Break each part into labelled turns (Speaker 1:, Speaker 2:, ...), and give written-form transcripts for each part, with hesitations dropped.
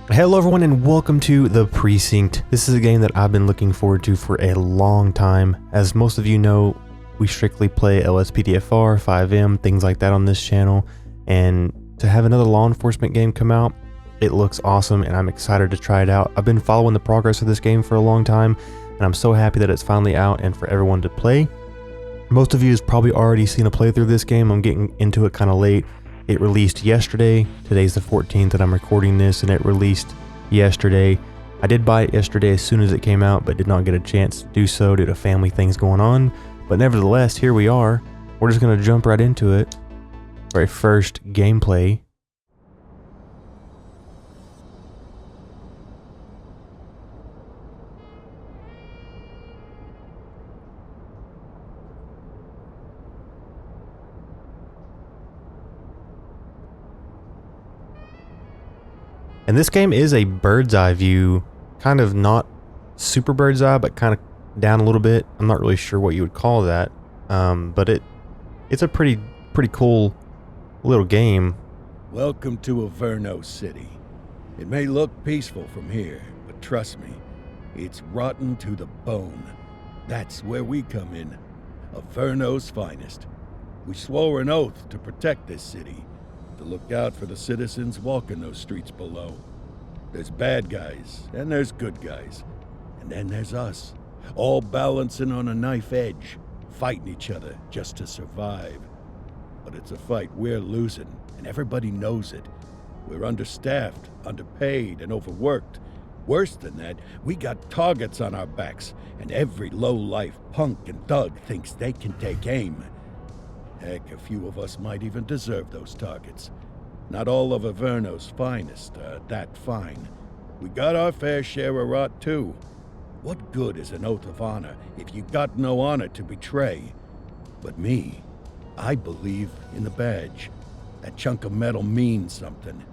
Speaker 1: Hello everyone and welcome to The Precinct. This is a game that I've been looking forward to for a long time. As most of you know, we strictly play LSPDFR, 5M, things like that on this channel. And to have another law enforcement game come out, it looks awesome and I'm excited to try it out. I've been following the progress of this game for a long time and I'm so happy that it's finally out and for everyone to play. Most of you has probably already seen a playthrough of this game. I'm getting into it kind of late. It released yesterday. Today's the 14th that I'm recording this, and it released yesterday. I did buy it yesterday as soon as it came out, but did not get a chance to do so due to family things going on. But nevertheless, here we are. We're just going to jump right into it. Our first gameplay. And this game is a bird's eye view, kind of not super bird's eye, but kind of down a little bit. I'm not really sure what you would call that, but it's a pretty cool little game.
Speaker 2: Welcome to Averno City. It may look peaceful from here, but trust me, it's rotten to the bone. That's where we come in, Averno's finest. We swore an oath to protect this city, to look out for the citizens walking those streets below. There's bad guys, and there's good guys. And then there's us, all balancing on a knife edge, fighting each other just to survive. But it's a fight we're losing, and everybody knows it. We're understaffed, underpaid, and overworked. Worse than that, we got targets on our backs, and every low-life punk and thug thinks they can take aim. Heck, a few of us might even deserve those targets. Not all of Averno's finest are that fine. We got our fair share of rot, too. What good is an oath of honor if you got no honor to betray? But me, I believe in the badge. That chunk of metal means something.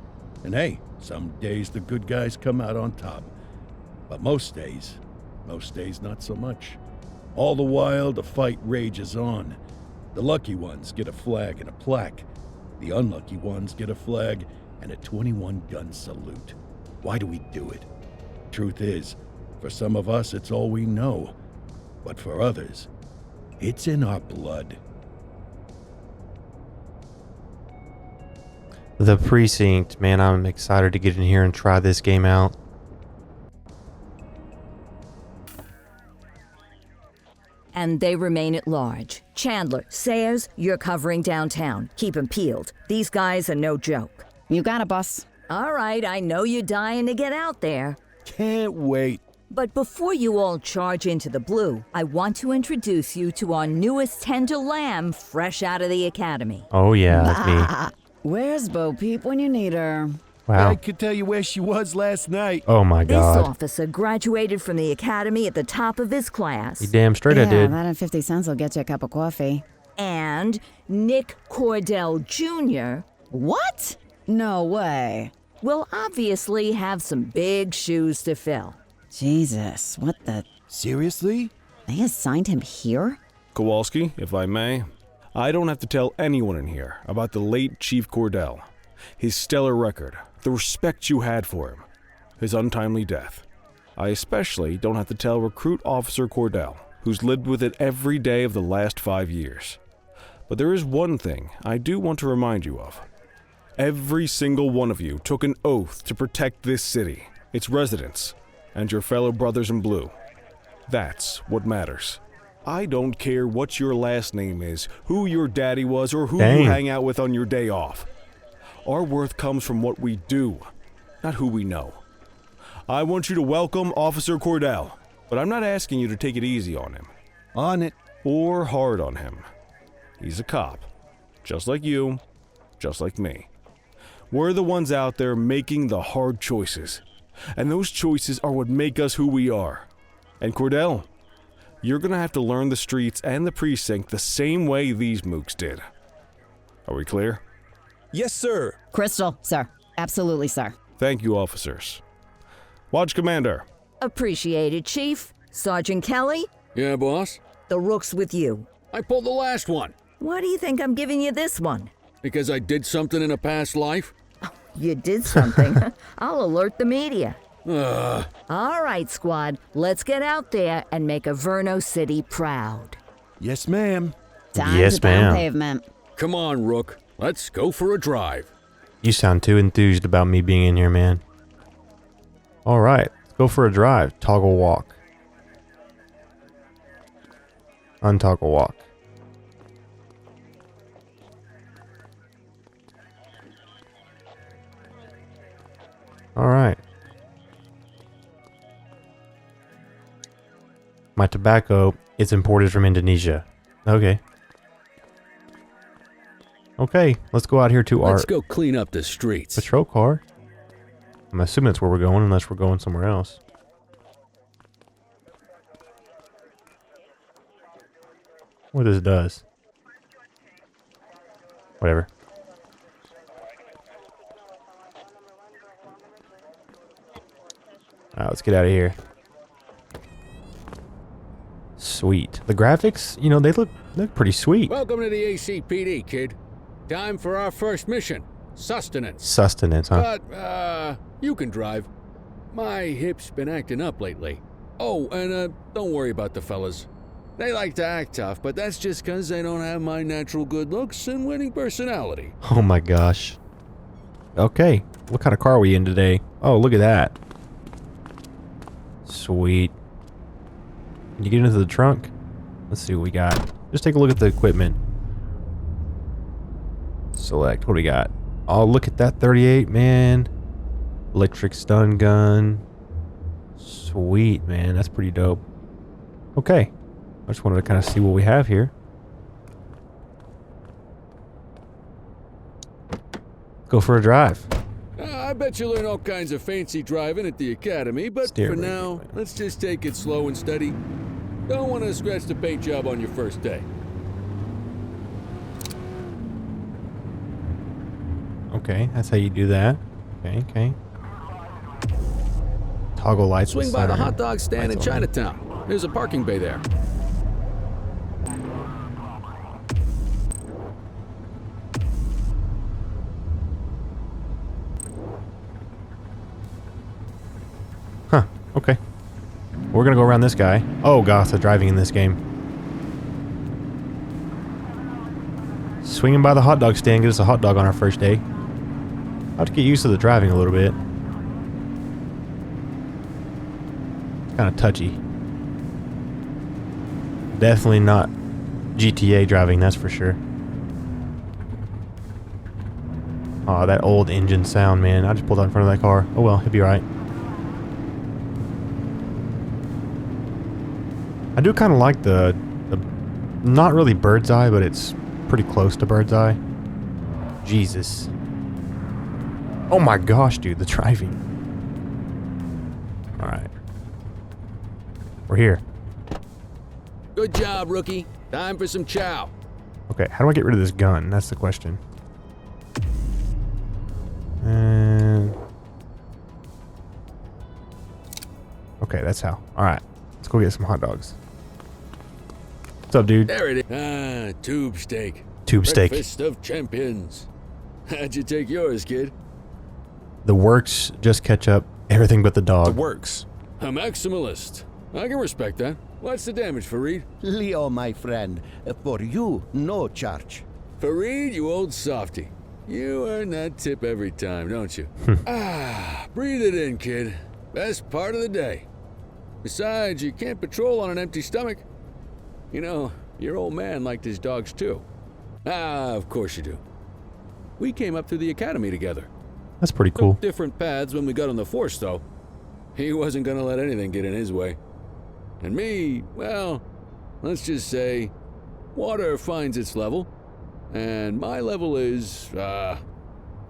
Speaker 2: And hey, some days the good guys come out on top. But most days not so much. All the while, the fight rages on. The lucky ones get a flag and a plaque. The unlucky ones get a flag and a 21-gun salute. Why do we do it? Truth is, for some of us it's all we know. But for others, it's in our blood.
Speaker 1: The Precinct, man, I'm excited to get in here and try this game out.
Speaker 3: And they remain at large. Chandler, Sayers, you're covering downtown. Keep 'em peeled. These guys are no joke.
Speaker 4: You got it, boss.
Speaker 3: All right, I know you're dying to get out there.
Speaker 2: Can't wait.
Speaker 3: But before you all charge into the blue, I want to introduce you to our newest tender lamb fresh out of the academy.
Speaker 1: Oh yeah, that's me.
Speaker 4: Where's Bo Peep when you need her?
Speaker 1: Wow.
Speaker 2: I could tell you where she was last night.
Speaker 1: Oh my
Speaker 3: This
Speaker 1: god.
Speaker 3: officer graduated from the academy at the top of his class.
Speaker 1: You damn straight I
Speaker 4: Yeah,
Speaker 1: did.
Speaker 4: that and 50 cents will get you a cup of coffee.
Speaker 3: And Nick Cordell Jr.
Speaker 4: What? No way.
Speaker 3: will obviously have some big shoes to fill.
Speaker 4: Jesus, what the...
Speaker 2: Seriously?
Speaker 4: They assigned him here?
Speaker 5: Kowalski, if I may, I don't have to tell anyone in here about the late Chief Cordell, his stellar record, the respect you had for him, his untimely death. I especially don't have to tell Recruit Officer Cordell, who's lived with it every day of the last 5 years. But there is one thing I do want to remind you of. Every single one of you took an oath to protect this city, its residents, and your fellow brothers in blue. That's what matters. I don't care what your last name is, who your daddy was, or who you hang out with on your day off. Our worth comes from what we do, not who we know. I want you to welcome Officer Cordell, but I'm not asking you to take it easy on him.
Speaker 2: On it.
Speaker 5: Or hard on him. He's a cop, just like you, just like me. We're the ones out there making the hard choices, and those choices are what make us who we are. And Cordell, you're gonna have to learn the streets and the precinct the same way these mooks did. Are we clear?
Speaker 6: Yes, sir.
Speaker 4: Crystal, sir. Absolutely, sir.
Speaker 5: Thank you, officers. Watch Commander.
Speaker 3: Appreciated, Chief. Sergeant Kelly,
Speaker 6: Yeah, boss?
Speaker 3: the rook's with you.
Speaker 6: I pulled the last one.
Speaker 3: Why do you think I'm giving you this one?
Speaker 6: Because I did something in a past life?
Speaker 3: You did something. I'll alert the media.
Speaker 2: Ugh.
Speaker 3: All right, squad. Let's get out there and make Averno City proud.
Speaker 2: Yes, ma'am.
Speaker 4: Time
Speaker 1: Yes,
Speaker 4: to pound
Speaker 1: ma'am.
Speaker 4: pavement.
Speaker 6: Come on, Rook. Let's go for a drive.
Speaker 1: You sound too enthused about me being in here, man. Alright, let's go for a drive. Toggle walk. Untoggle walk. Alright. My tobacco is imported from Indonesia. Okay. Okay, let's go out here to our
Speaker 6: Let's go clean up the streets.
Speaker 1: patrol car. I'm assuming that's where we're going, unless we're going somewhere else. What this does. Whatever. Alright, let's get out of here. Sweet. The graphics, you know, they look pretty sweet.
Speaker 6: Welcome to the ACPD, kid. Time for our first mission. Sustenance.
Speaker 1: Sustenance, huh?
Speaker 6: But, you can drive. My hip's been acting up lately. Oh, and, don't worry about the fellas. They like to act tough, but that's just 'cause they don't have my natural good looks and winning personality.
Speaker 1: Oh my gosh. Okay, what kind of car are we in today? Oh, look at that. Sweet. Can you get into the trunk? Let's see what we got. Just take a look at the equipment. Select. What do we got? Oh, look at that 38, man. Electric stun gun. Sweet, man. That's pretty dope. Okay. I just wanted to kind of see what we have here. Go for a drive.
Speaker 6: I bet you learn all kinds of fancy driving at the academy, but
Speaker 1: Steer
Speaker 6: for
Speaker 1: wheel.
Speaker 6: now, let's just take it slow and steady. Don't want to scratch the paint job on your first day.
Speaker 1: Okay, that's how you do that. Okay, okay. Toggle lights.
Speaker 6: Swing
Speaker 1: with
Speaker 6: by the
Speaker 1: siren.
Speaker 6: hot dog stand in
Speaker 1: Lights on.
Speaker 6: Chinatown. There's a parking bay there.
Speaker 1: Huh, okay. We're gonna go around this guy. Oh gosh, the driving in this game. Swinging by the hot dog stand, get us a hot dog on our first day. I'll have to get used to the driving a little bit. It's kind of touchy. Definitely not GTA driving, that's for sure. Aw, that old engine sound, man. I just pulled out in front of that car. Oh well, he'll be right. I do kind of like the not really bird's eye, but it's pretty close to bird's eye. Jesus. Oh my gosh, dude, the driving. Alright. We're here.
Speaker 6: Good job, rookie. Time for some chow.
Speaker 1: Okay, how do I get rid of this gun? That's the question. And... okay, that's how. Alright, let's go get some hot dogs. What's up, dude?
Speaker 6: There it is. Ah, tube steak.
Speaker 1: Tube steak.
Speaker 6: Breakfast of champions. How'd you take yours, kid?
Speaker 1: The works just catch up. Everything but the dog.
Speaker 5: Works.
Speaker 6: A maximalist. I can respect that. What's the damage, Fareed?
Speaker 7: Leo, my friend, for you, no charge.
Speaker 6: Fareed, you old softy. You earn that tip every time, don't you? Breathe it in, kid. Best part of the day. Besides, you can't patrol on an empty stomach. You know, your old man liked his dogs too. Of course you do. We came up through the academy together.
Speaker 1: That's pretty cool.
Speaker 6: Took different paths when we got on the force, though. He wasn't gonna let anything get in his way. And me, well, let's just say, water finds its level, and my level is,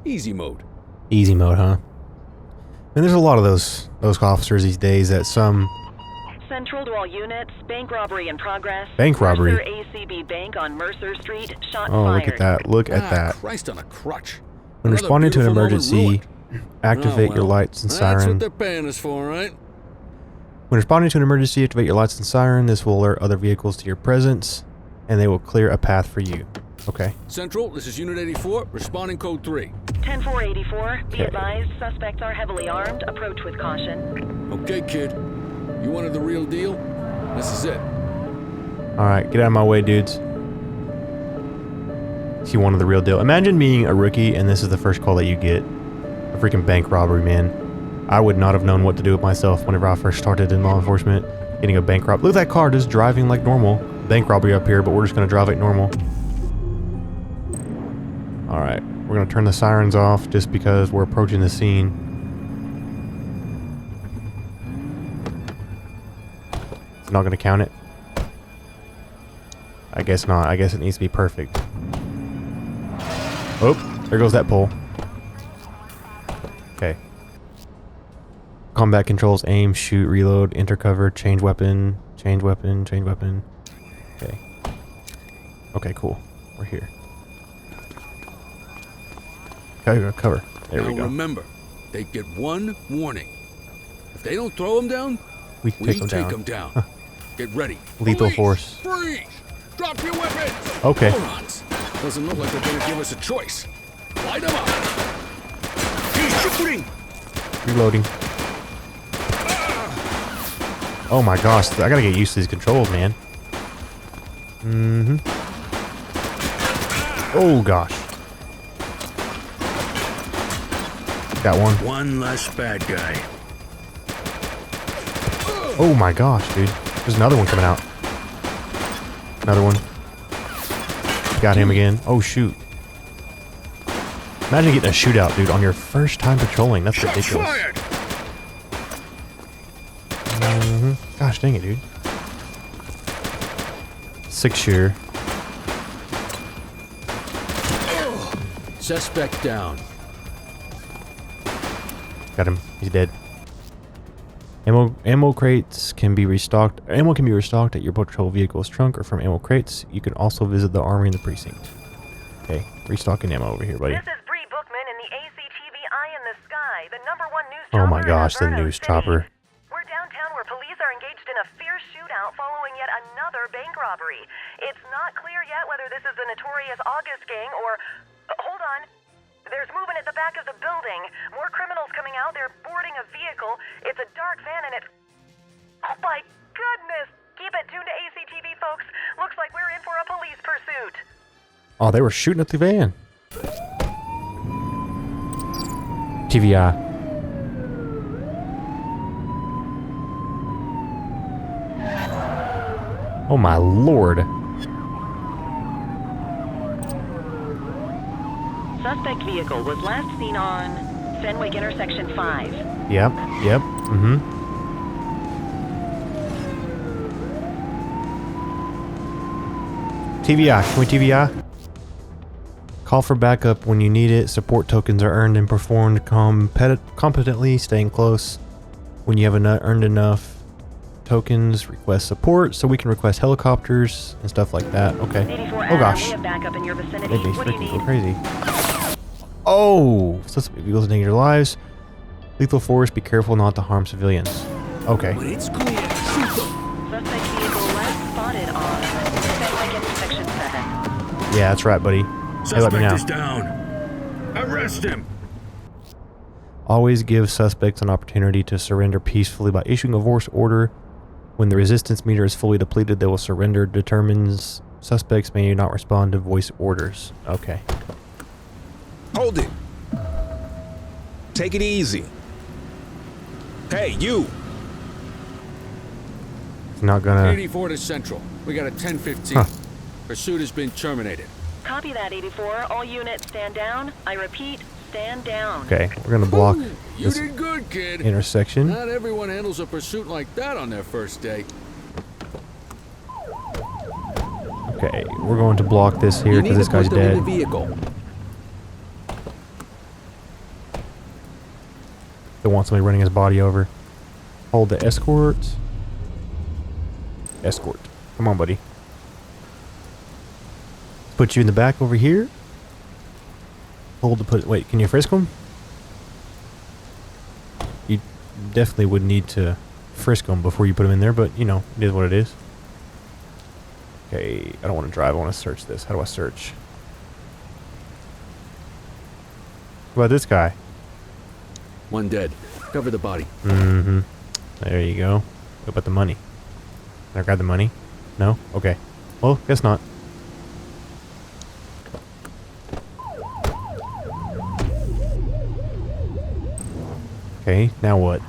Speaker 6: easy mode.
Speaker 1: Easy mode, huh? And there's a lot of those officers these days that some...
Speaker 8: Central to all units, bank robbery in progress.
Speaker 1: Bank robbery?
Speaker 8: Mercer ACB Bank on Mercer Street, shots
Speaker 1: Oh,
Speaker 8: fired.
Speaker 1: look at that. Look at that.
Speaker 6: Christ on a crutch.
Speaker 1: When
Speaker 6: Another
Speaker 1: responding to an
Speaker 6: beautiful moment
Speaker 1: emergency,
Speaker 6: ruined.
Speaker 1: activate
Speaker 6: Oh,
Speaker 1: your
Speaker 6: well,
Speaker 1: lights and
Speaker 6: That's
Speaker 1: siren.
Speaker 6: what they're paying us for, right?
Speaker 1: When responding to an emergency, activate your lights and siren. This will alert other vehicles to your presence, and they will clear a path for you. Okay.
Speaker 6: Central, this is Unit 84, responding code 3.
Speaker 8: 10-484, be
Speaker 1: Okay.
Speaker 8: advised, suspects are heavily armed. Approach with caution.
Speaker 6: Okay, kid. You wanted the real deal? This is it.
Speaker 1: Alright, get out of my way, dudes. You wanted the real deal. Imagine being a rookie and this is the first call that you get. A freaking bank robbery, man. I would not have known what to do with myself whenever I first started in law enforcement. Getting a bank rob. Look at that car just driving like normal. Bank robbery up here, but we're just going to drive like normal. Alright, we're going to turn the sirens off just because we're approaching the scene. It's not going to count it. I guess not. I guess it needs to be perfect. Oh, there goes that pole. Okay. Combat controls, aim, shoot, reload, enter cover, change weapon, change weapon, change weapon. Okay. Okay, cool. We're here. Cover. There we
Speaker 6: Now
Speaker 1: go.
Speaker 6: remember, they get one warning. If they don't throw them down,
Speaker 1: We
Speaker 6: we
Speaker 1: take them down.
Speaker 6: Get ready.
Speaker 1: Lethal
Speaker 6: Police,
Speaker 1: force.
Speaker 6: Freeze! Drop your weapons!
Speaker 1: Okay.
Speaker 6: Morons. Doesn't look like they're gonna give us a choice. Light them up! He's shooting!
Speaker 1: Reloading. Oh my gosh, I gotta get used to these controls, man. Mm-hmm. Oh gosh. Got one.
Speaker 2: One less bad guy.
Speaker 1: Oh my gosh, dude. There's another one coming out. Another one. Got him again. Oh shoot. Imagine getting a shootout, dude, on your first time patrolling. That's ridiculous. Gosh dang it, dude. 6-shooter.
Speaker 6: Suspect down.
Speaker 1: Got him. He's dead. Ammo crates can be restocked. Ammo can be restocked at your patrol vehicle's trunk or from ammo crates. You can also visit the armory in the precinct. Okay, restocking ammo over here, buddy.
Speaker 8: This is Bree Bookman in the ACTV Eye in the Sky, the #1 news
Speaker 1: Oh
Speaker 8: chopper
Speaker 1: my
Speaker 8: in
Speaker 1: gosh, the
Speaker 8: Alberta
Speaker 1: news
Speaker 8: City.
Speaker 1: chopper.
Speaker 8: We're downtown where police are engaged in a fierce shootout following yet another bank robbery. It's not clear yet whether this is the notorious August gang or... hold on. There's movement at the back of the building. More criminals coming out. They're boarding a vehicle. It's a dark van and it's... oh my goodness! Keep it tuned to ACTV, folks. Looks like we're in for a police pursuit.
Speaker 1: Oh, they were shooting at the van. TVI. Oh my lord.
Speaker 8: Suspect vehicle was last seen on Fenwick Intersection 5.
Speaker 1: Yep. Mm-hmm. TVI. Can we TVI? Call for backup when you need it. Support tokens are earned and performed competently, staying close. When you have earned enough tokens, request support so we can request helicopters and stuff like that. Okay.
Speaker 8: 84
Speaker 1: Oh gosh.
Speaker 8: we have backup in your vicinity.
Speaker 1: Made me
Speaker 8: What do you
Speaker 1: freaking go
Speaker 8: need?
Speaker 1: crazy. Oh! Suspect vehicles endanger your lives. Lethal force, be careful not to harm civilians. Okay.
Speaker 2: It's clear. Shoot them.
Speaker 8: Suspect vehicle last spotted on Fenwick Intersection 7.
Speaker 1: Yeah, that's right, buddy. Hey, let me know.
Speaker 2: down. Arrest him.
Speaker 1: Always give suspects an opportunity to surrender peacefully by issuing a voice order. When the resistance meter is fully depleted, they will surrender. Determines suspects may not respond to voice orders. Okay.
Speaker 9: Hold it. Take it easy. Hey, you.
Speaker 1: It's not gonna...
Speaker 6: 84 to Central. We got a 10:15.
Speaker 1: Huh.
Speaker 6: Pursuit has been terminated.
Speaker 8: Copy that, 84. All units stand down. I repeat, stand down.
Speaker 1: Okay, we're gonna block
Speaker 6: You
Speaker 1: this
Speaker 6: did good, kid.
Speaker 1: intersection.
Speaker 6: Not everyone handles a pursuit like that on their first day.
Speaker 1: Okay, we're going to block this here because this guy's dead.
Speaker 9: vehicle.
Speaker 1: They want somebody running his body over. Hold the escort. Escort. Come on, buddy. Put you in the back over here. Hold to put... wait, can you frisk him? You definitely would need to frisk him before you put him in there, but, you know, it is what it is. Okay, I don't want to drive. I want to search this. How do I search? What about this guy?
Speaker 6: One dead. Cover the body.
Speaker 1: Mm-hmm. There you go. What about the money? Did I grab the money? No? Okay. Well, guess not. Okay, now what?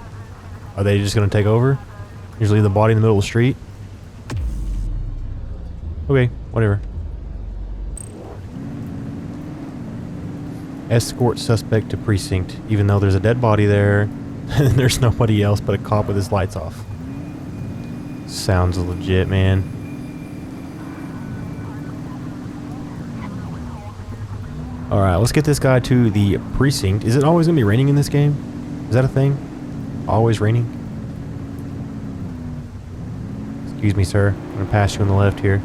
Speaker 1: Are they just gonna take over? Just leave the body in the middle of the street? Okay, whatever. Escort suspect to precinct, even though there's a dead body there, and there's nobody else but a cop with his lights off. Sounds legit, man. Alright, let's get this guy to the precinct. Is it always gonna be raining in this game? Is that a thing? Always raining? Excuse me, sir. I'm gonna pass you on the left here.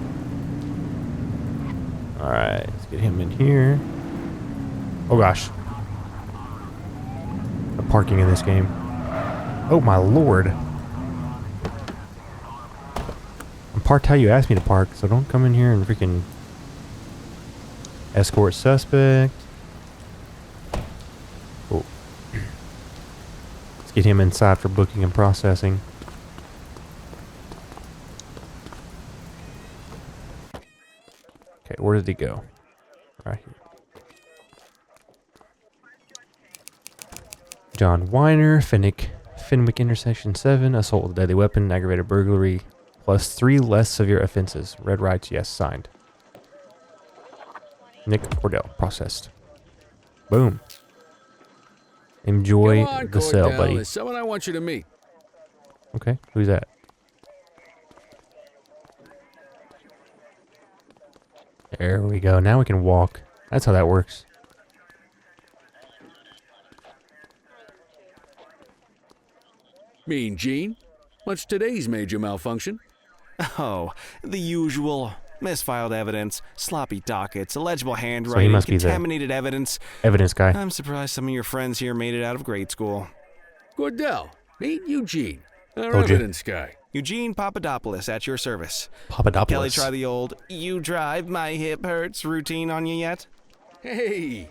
Speaker 1: Alright, let's get him in here. Oh gosh. The parking in this game. Oh my lord. I'm parked how you asked me to park, so don't come in here and freaking escort suspect. Oh. Let's get him inside for booking and processing. Okay, where did he go? Right here. John Weiner, Fenwick intersection 7, assault with a deadly weapon, aggravated burglary, plus 3 less severe offenses. Red rights, yes, signed. Nick Cordell, processed. Boom. Enjoy
Speaker 6: Come on,
Speaker 1: the cell,
Speaker 6: Cordell.
Speaker 1: buddy.
Speaker 6: There's someone I want you to meet.
Speaker 1: Okay, who's that? There we go. Now we can walk. That's how that works.
Speaker 6: Mean Gene? What's today's major malfunction?
Speaker 5: Oh, the usual. Misfiled evidence, sloppy dockets, illegible handwriting,
Speaker 1: must be the
Speaker 5: contaminated evidence.
Speaker 1: Evidence guy.
Speaker 5: I'm surprised some of your friends here made it out of grade school.
Speaker 6: Cordell, meet Eugene, our
Speaker 1: Told you.
Speaker 6: evidence guy.
Speaker 5: Eugene Papadopoulos at your service.
Speaker 1: Papadopoulos.
Speaker 5: Kelly, try the old "you drive, my hip hurts" routine on you yet?
Speaker 6: Hey!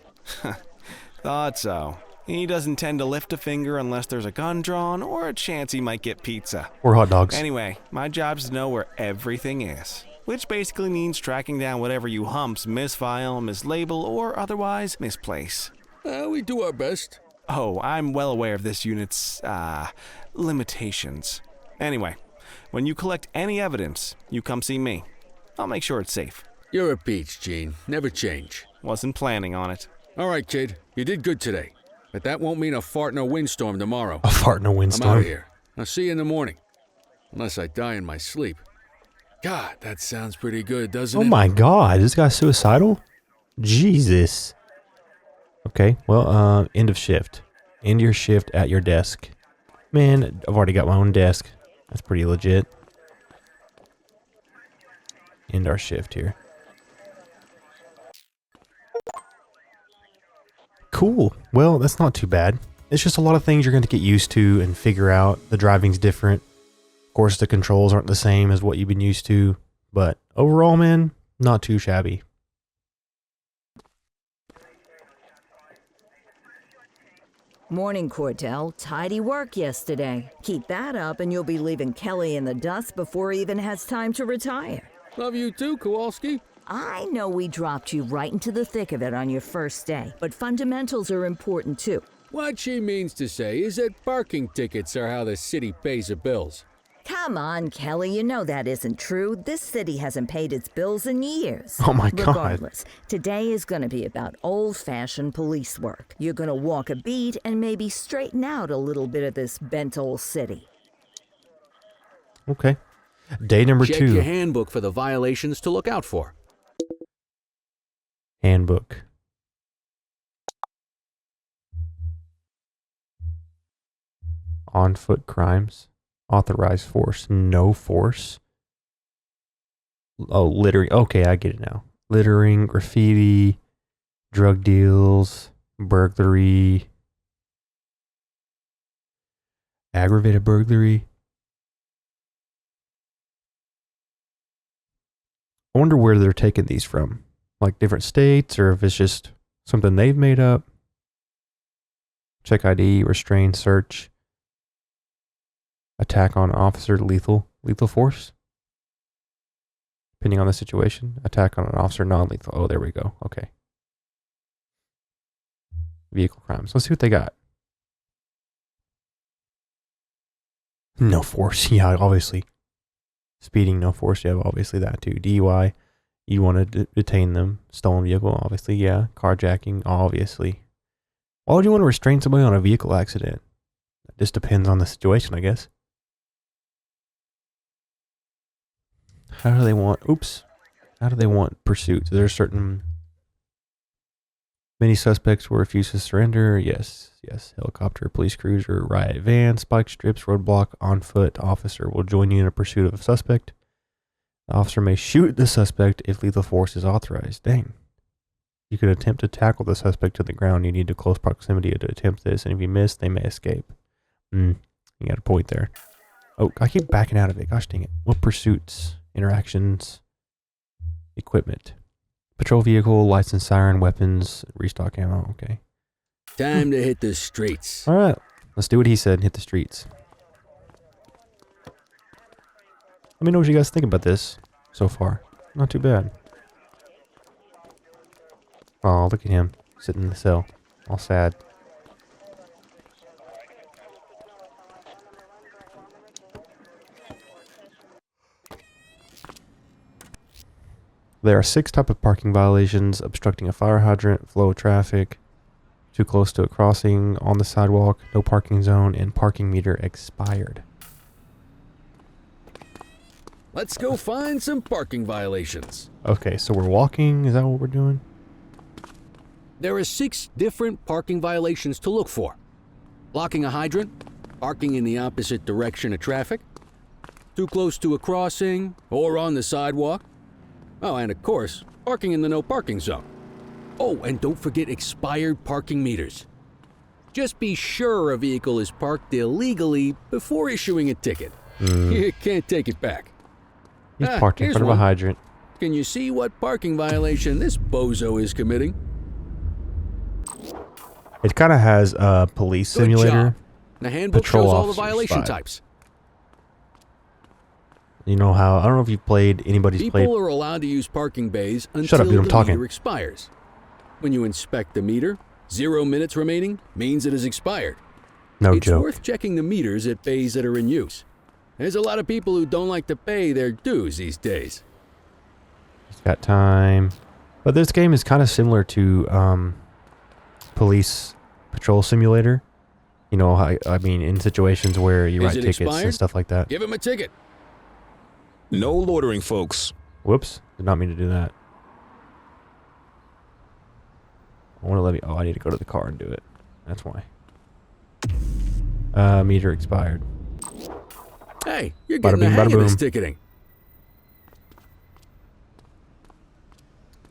Speaker 5: Thought so. He doesn't tend to lift a finger unless there's a gun drawn or a chance he might get pizza.
Speaker 1: Or hot dogs.
Speaker 5: Anyway, my job's to know where everything is, which basically means tracking down whatever you humps misfile, mislabel, or otherwise misplace.
Speaker 6: We do our best.
Speaker 5: Oh, I'm well aware of this unit's, limitations. Anyway, when you collect any evidence, you come see me. I'll make sure it's safe.
Speaker 6: You're a peach, Gene. Never change.
Speaker 5: Wasn't planning on it.
Speaker 6: All right, kid. You did good today. But that won't mean a fart in a windstorm tomorrow.
Speaker 1: A fart in a
Speaker 6: I'm
Speaker 1: windstorm.
Speaker 6: out of here. I'll see you in the morning. Unless I die in my sleep. God, that sounds pretty good, doesn't it?
Speaker 1: Oh my god, this guy's suicidal? Jesus. Okay, well, end of shift. End your shift at your desk. Man, I've already got my own desk. That's pretty legit. End our shift here. Cool. Well, that's not too bad. It's just a lot of things you're going to get used to and figure out. The driving's different. Of course, the controls aren't the same as what you've been used to. But overall, man, not too shabby.
Speaker 3: Morning, Cordell. Tidy work yesterday. Keep that up and you'll be leaving Kelly in the dust before he even has time to retire.
Speaker 6: Love you too, Kowalski.
Speaker 3: I know we dropped you right into the thick of it on your first day, but fundamentals are important too.
Speaker 6: What she means to say is that parking tickets are how the city pays the bills.
Speaker 3: Come on, Kelly, you know that isn't true. This city hasn't paid its bills in years.
Speaker 1: Oh my God.
Speaker 3: Regardless, today is going to be about old-fashioned police work. You're going to walk a beat and maybe straighten out a little bit of this bent old city.
Speaker 1: Okay. Day number 2.
Speaker 6: Check your handbook for the violations to look out for.
Speaker 1: Handbook. On foot crimes. Authorized force. No force. Oh, littering. Okay, I get it now. Littering, graffiti, drug deals, burglary, aggravated burglary. I wonder where they're taking these from. Like different states, or if it's just something they've made up. Check ID, restrain, search. Attack on officer, lethal force. Depending on the situation. Attack on an officer, non-lethal. Oh, there we go. Okay. Vehicle crimes. Let's see what they got. No force. Yeah, obviously. Speeding, no force. You have obviously that too. DUI. You want to detain them. Stolen vehicle, obviously. Yeah. Carjacking, obviously. Why would you want to restrain somebody on a vehicle accident? It just depends on the situation, I guess. How do they want... Oops. How do they want pursuits? Is there certain... Many suspects will refuse to surrender. Yes. Yes. Helicopter, police cruiser, riot van, spike strips, roadblock, on foot. Officer will join you in a pursuit of a suspect. The officer may shoot the suspect if lethal force is authorized. Dang. You could attempt to tackle the suspect to the ground. You need to close proximity to attempt this, and if you miss, they may escape. You got a point there. Oh, I keep backing out of it. Gosh dang it. What pursuits? Interactions? Equipment. Patrol vehicle, license, siren, weapons, restock ammo. Okay.
Speaker 6: Time to hit the streets.
Speaker 1: All right. Let's do what he said and hit the streets. Let me know what you guys think about this so far. Not too bad. Oh, look at him sitting in the cell. All sad. There are 6 types of parking violations: obstructing a fire hydrant, flow of traffic, too close to a crossing, on the sidewalk, no parking zone, and parking meter expired.
Speaker 6: Let's go find some parking violations.
Speaker 1: Okay, so we're walking. Is that what we're doing?
Speaker 6: There are 6 different parking violations to look for. Blocking a hydrant, parking in the opposite direction of traffic, too close to a crossing, or on the sidewalk. Oh, and of course, parking in the no parking zone. Oh, and don't forget expired parking meters. Just be sure a vehicle is parked illegally before issuing a ticket. You can't take it back.
Speaker 1: He's parked in front of a hydrant.
Speaker 6: Can you see what parking violation this bozo is committing?
Speaker 1: It kind of has a police
Speaker 6: Good
Speaker 1: simulator.
Speaker 6: job. The handbook
Speaker 1: Patrol
Speaker 6: shows all the
Speaker 1: officers
Speaker 6: violation
Speaker 1: vibe.
Speaker 6: types.
Speaker 1: You know how, I don't know if you've played, anybody's
Speaker 6: People
Speaker 1: played.
Speaker 6: are allowed to use parking bays until
Speaker 1: Shut up, dude, I'm
Speaker 6: the
Speaker 1: talking.
Speaker 6: meter expires. When you inspect the meter, 0 minutes remaining means it is expired.
Speaker 1: No
Speaker 6: It's
Speaker 1: joke.
Speaker 6: worth checking the meters at bays that are in use. There's a lot of people who don't like to pay their dues these days.
Speaker 1: He's got time. But this game is kind of similar to Police Patrol Simulator. You know, I mean, in situations where you write
Speaker 6: Is it
Speaker 1: tickets
Speaker 6: expired?
Speaker 1: and stuff like that.
Speaker 6: Give him a ticket.
Speaker 9: No loitering, folks.
Speaker 1: Whoops. Did not mean to do that. I want to let me... Oh, I need to go to the car and do it. That's why. Meter expired.
Speaker 6: Hey, you're
Speaker 1: Bada
Speaker 6: getting the
Speaker 1: bing,
Speaker 6: hang
Speaker 1: bada
Speaker 6: of this
Speaker 1: boom.
Speaker 6: ticketing.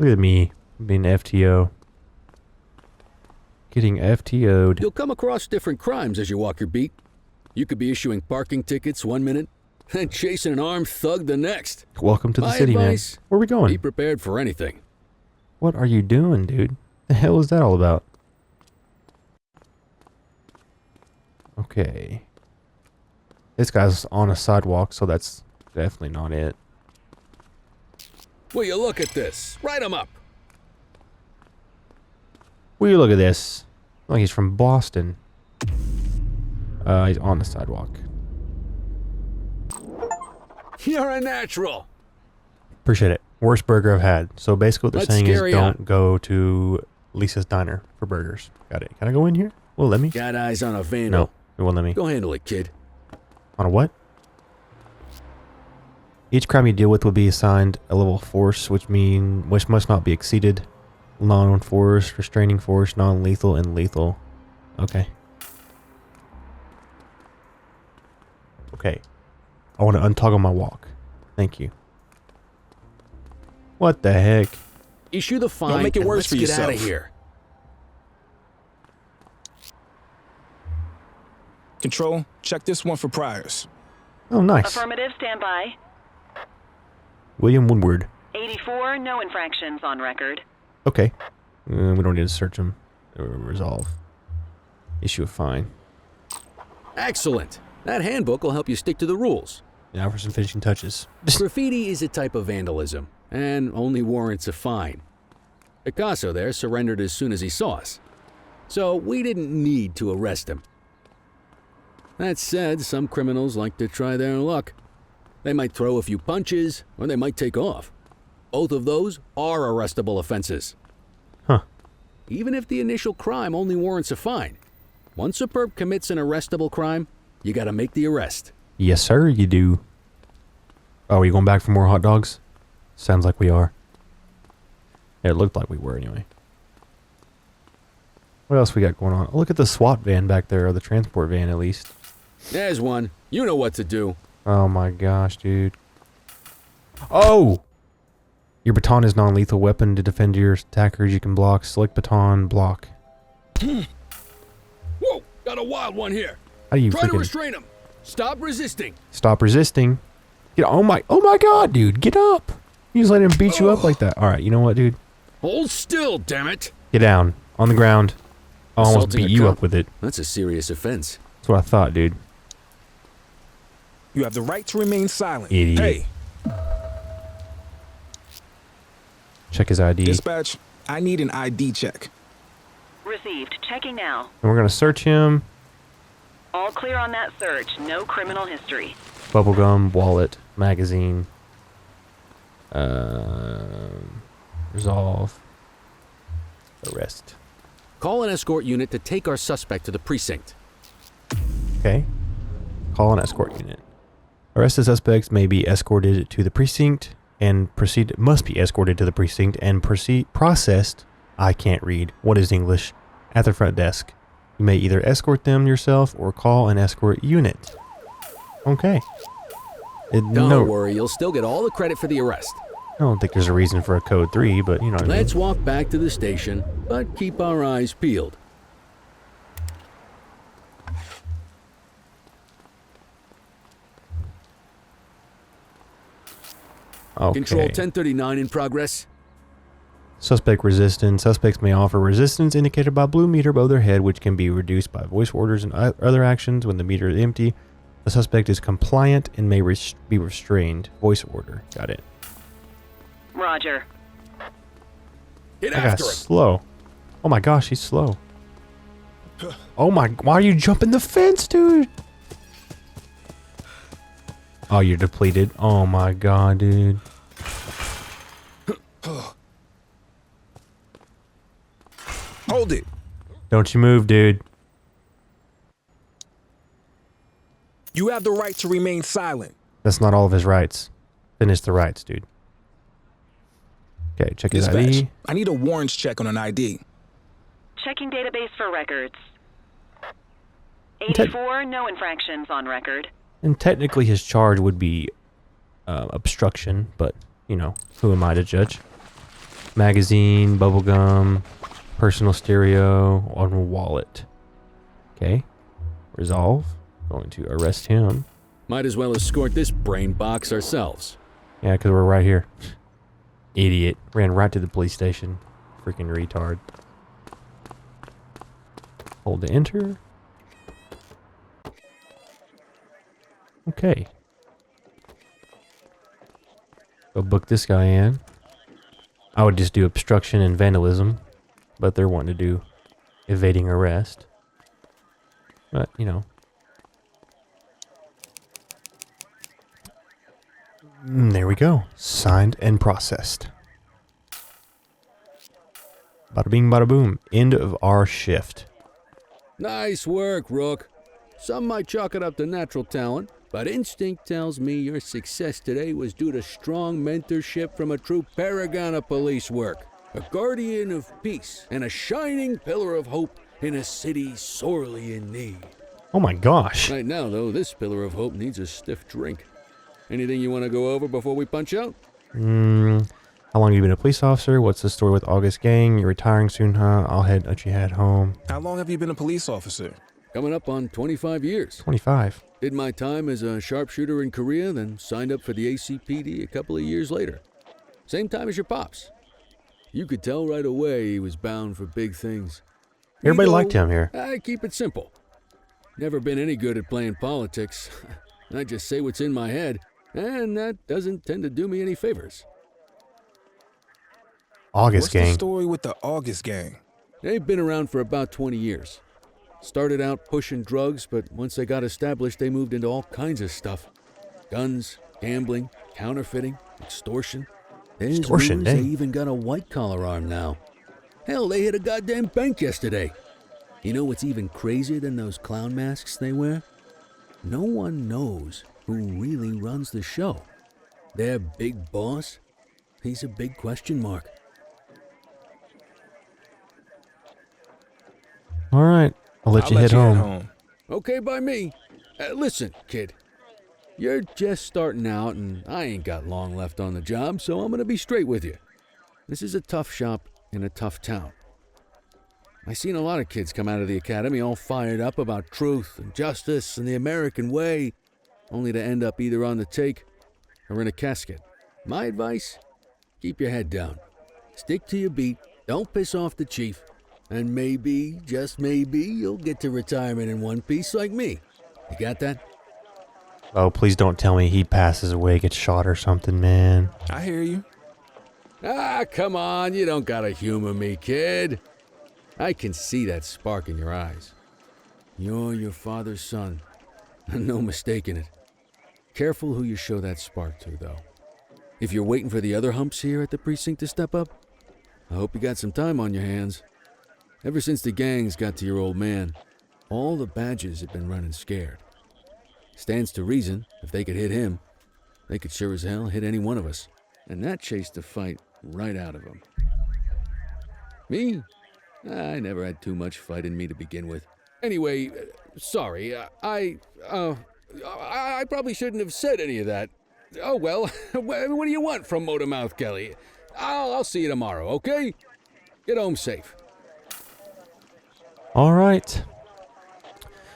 Speaker 1: Look at me being FTO. Getting FTO'd.
Speaker 6: You'll come across different crimes as you walk your beat. You could be issuing parking tickets 1 minute and chasing an armed thug the next.
Speaker 1: Welcome to the
Speaker 6: My
Speaker 1: city,
Speaker 6: advice,
Speaker 1: man. Where are we going?
Speaker 6: Be prepared for anything.
Speaker 1: What are you doing, dude? The hell is that all about? Okay. This guy's on a sidewalk, so that's definitely not it.
Speaker 6: Will you look at this? Write him up.
Speaker 1: Will you look at this? Like he's from Boston. He's on the sidewalk.
Speaker 6: You're a natural.
Speaker 1: Appreciate it. Worst burger I've had. So basically what they're
Speaker 6: Let's
Speaker 1: saying is
Speaker 6: carry
Speaker 1: don't
Speaker 6: on.
Speaker 1: go to Lisa's Diner for burgers. Got it. Can I go in here? Well, let me.
Speaker 6: Got eyes on a vandal.
Speaker 1: No, it won't let me.
Speaker 6: Go handle it, kid.
Speaker 1: On a what? Each crime you deal with will be assigned a level of force, which must not be exceeded. Non-force, restraining force, non-lethal, and lethal. Okay. Okay. I want to untoggle my walk. Thank you. What the heck?
Speaker 6: Issue the fine.
Speaker 9: Don't make it
Speaker 6: and
Speaker 9: worse
Speaker 6: let's
Speaker 9: for
Speaker 6: get out
Speaker 9: yourself.
Speaker 6: of here.
Speaker 9: Control, check this one for priors.
Speaker 1: Oh, nice.
Speaker 8: Affirmative, stand by.
Speaker 1: William Woodward.
Speaker 8: 84, no infractions on record.
Speaker 1: Okay. We don't need to search him. Resolve. Issue a fine.
Speaker 6: Excellent. That handbook will help you stick to the rules.
Speaker 1: Now for some finishing touches.
Speaker 6: Graffiti is a type of vandalism, and only warrants a fine. Picasso there surrendered as soon as he saw us, so we didn't need to arrest him. That said, some criminals like to try their luck. They might throw a few punches, or they might take off. Both of those are arrestable offenses.
Speaker 1: Huh.
Speaker 6: Even if the initial crime only warrants a fine, once a perp commits an arrestable crime, you gotta make the arrest.
Speaker 1: Yes, sir, you do. Oh, are you going back for more hot dogs? Sounds like we are. Yeah, it looked like we were anyway. What else we got going on? Oh, look at the SWAT van back there, or the transport van at least.
Speaker 6: There's one. You know what to do.
Speaker 1: Oh my gosh, dude. Oh! Your baton is non-lethal weapon. To defend your attackers, you can block. Select baton, block.
Speaker 6: Whoa! Got a wild one here.
Speaker 1: How do you
Speaker 6: Try to
Speaker 1: freaking
Speaker 6: restrain him. Stop resisting.
Speaker 1: stop resisting? Get, oh my god, dude, get up! You just let him beat you up like that. Alright, you know what, dude?
Speaker 6: Hold still, damn it.
Speaker 1: Get down. On the ground. I almost
Speaker 6: Assaulting
Speaker 1: beat
Speaker 6: a
Speaker 1: you
Speaker 6: cop.
Speaker 1: up with it.
Speaker 6: That's a serious offense.
Speaker 1: That's what I thought, dude.
Speaker 9: You have the right to remain silent.
Speaker 1: Idiot.
Speaker 9: Hey,
Speaker 1: Check his ID.
Speaker 9: dispatch, I need an ID check.
Speaker 8: Received. Checking now.
Speaker 1: And we're gonna search him.
Speaker 8: All clear on that search. No criminal history.
Speaker 1: Bubblegum, wallet, magazine. Resolve. Arrest.
Speaker 6: Call an escort unit to take our suspect to the precinct.
Speaker 1: Okay. Call an escort unit. Arrested suspects may be escorted to the precinct and must be escorted to the precinct and processed. I can't read. What is English? At the front desk. You may either escort them yourself or call an escort unit. Okay.
Speaker 6: Don't worry, you'll still get all the credit for the arrest.
Speaker 1: I don't think there's a reason for a code 3, but you know what I mean.
Speaker 6: Let's walk back to the station, but keep our eyes peeled.
Speaker 1: Okay.
Speaker 6: Control 1039 in progress.
Speaker 1: Suspect resistance. Suspects may offer resistance indicated by blue meter above their head, which can be reduced by voice orders and other actions. When the meter is empty, the suspect is compliant and may be restrained. Voice order. Got it.
Speaker 8: Roger.
Speaker 6: Get
Speaker 1: That
Speaker 6: after
Speaker 1: guy's
Speaker 6: him.
Speaker 1: slow. Oh my gosh, he's slow. Oh my, why are you jumping the fence, dude? Oh, you're depleted. Oh my god, dude.
Speaker 9: Hold it.
Speaker 1: Don't you move, dude.
Speaker 9: You have the right to remain silent.
Speaker 1: That's not all of his rights. Finish the rights, dude. Okay, check his
Speaker 9: Dispatch,
Speaker 1: ID.
Speaker 9: I need a warrants check on an ID.
Speaker 8: Checking database for records. 84, no infractions on record.
Speaker 1: And technically his charge would be obstruction, but, you know, who am I to judge? Magazine, bubblegum, personal stereo, on a wallet. Okay. Resolve. Going to arrest him.
Speaker 6: Might as well escort this brain box ourselves.
Speaker 1: Yeah, because we're right here. Idiot. Ran right to the police station. Freaking retard. Hold to enter. Okay. Go book this guy in. I would just do obstruction and vandalism, but they're wanting to do evading arrest. But, you know. There we go. Signed and processed. Bada bing, bada boom. End of our shift.
Speaker 6: Nice work, Rook. Some might chalk it up to natural talent, but instinct tells me your success today was due to strong mentorship from a true paragon of police work, a guardian of peace, and a shining pillar of hope in a city sorely in need.
Speaker 1: Oh my gosh.
Speaker 6: Right now, though, this pillar of hope needs a stiff drink. Anything you want to go over before we punch out?
Speaker 1: How long have you been a police officer? What's the story with August Gang? You're retiring soon, huh? I'll let you head home.
Speaker 9: How long have you been a police officer?
Speaker 6: Coming up on 25 years.
Speaker 1: 25.
Speaker 6: Did my time as a sharpshooter in Korea, then signed up for the ACPD a couple of years later. Same time as your pops. You could tell right away he was bound for big things.
Speaker 1: Everybody
Speaker 6: Ego,
Speaker 1: liked him here.
Speaker 6: I keep it simple. Never been any good at playing politics. I just say what's in my head, and that doesn't tend to do me any favors.
Speaker 1: August
Speaker 9: What's the
Speaker 1: gang.
Speaker 9: story with the August gang?
Speaker 6: They've been around for about 20 years. Started out pushing drugs, but once they got established, they moved into all kinds of stuff. Guns, gambling, counterfeiting, extortion. There's
Speaker 1: Extortion,
Speaker 6: rumors they
Speaker 1: dang.
Speaker 6: even got a white-collar arm now. Hell, they hit a goddamn bank yesterday. You know what's even crazier than those clown masks they wear? No one knows who really runs the show. Their big boss? He's a big question mark.
Speaker 1: All right, I'll let you head home.
Speaker 6: Okay by me. Listen, kid. You're just starting out, and I ain't got long left on the job, so I'm gonna be straight with you. This is a tough shop in a tough town. I seen a lot of kids come out of the academy all fired up about truth and justice and the American way, only to end up either on the take or in a casket. My advice? Keep your head down. Stick to your beat, don't piss off the chief, and maybe, just maybe, you'll get to retirement in one piece like me. You got that?
Speaker 1: Oh, please don't tell me he passes away, gets shot or something, man.
Speaker 9: I hear you.
Speaker 6: Ah, come on, you don't gotta humor me, kid. I can see that spark in your eyes. You're your father's son. No mistaking it. Careful who you show that spark to, though. If you're waiting for the other humps here at the precinct to step up, I hope you got some time on your hands. Ever since the gangs got to your old man, all the badges have been running scared. Stands to reason, if they could hit him, they could sure as hell hit any one of us. And that chased the fight right out of him. Me? I never had too much fight in me to begin with. Anyway, sorry, I probably shouldn't have said any of that. Oh well, what do you want from Motormouth Kelly? I'll see you tomorrow, okay? Get home safe.
Speaker 1: All right.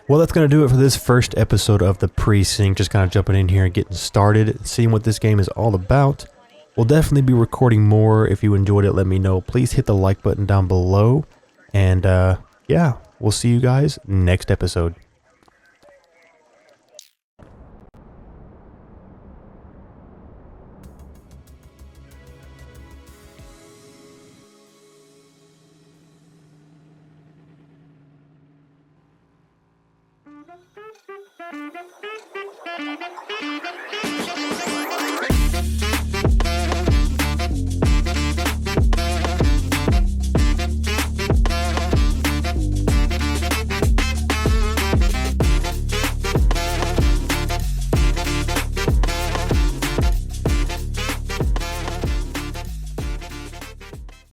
Speaker 1: Well, that's going to do it for this first episode of The Precinct. Just kind of jumping in here and getting started, seeing what this game is all about. We'll definitely be recording more. If you enjoyed it, let me know. Please hit the like button down below. And yeah, we'll see you guys next episode.
Speaker 8: Thank you.